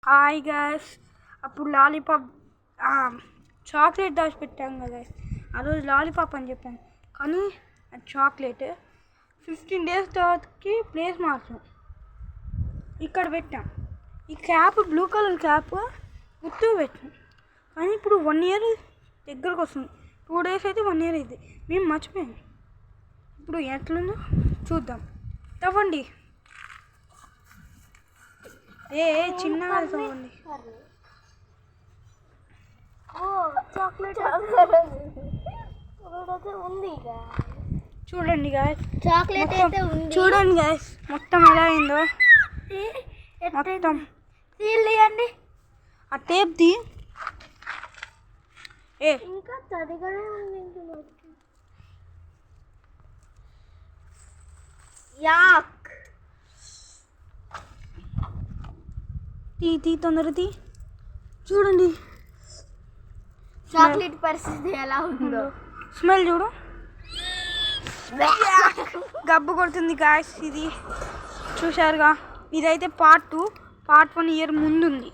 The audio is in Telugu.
హాయ్ గైస్, అప్పుడు లాలీపాప్ చాక్లెట్ దాచిపెట్టాం కదా గైస్. ఆ రోజు లాలీపాప్ అని చెప్పాను కానీ అది చాక్లెట్. 15 days తర్వాతకి ప్లేస్ మార్చాం, ఇక్కడ పెట్టాం. ఈ క్యాప్ బ్లూ కలర్ క్యాప్ గుర్తు పెట్టాం. కానీ ఇప్పుడు 1 year దగ్గరకు వస్తుంది. 2 days అయితే 1 year అయింది. మేము మర్చిపోయాం. ఇప్పుడు ఎట్లుందో చూద్దాం. తవ్వండి. చిన్నగా తవ్వండి. చూడండి గాయస్, చాక్లెట్ అయితే ఉంది. చూడండి గాయస్ మొత్తం ఎలా అయిందో. మొత్తం తీయండి. ఆ టేప్ ది ఇంకా తడిగానే ఉంది. యాక్ తీ తొందర తీ. చూడండి చాక్లెట్ పరిస్థితి ఎలా ఉందో. స్మెల్ చూడు, గబ్బు కొడుతుంది గాయస్. ఇది చూశారుగా, ఇదైతే పార్ట్ 2. పార్ట్ 1 year ముందుంది.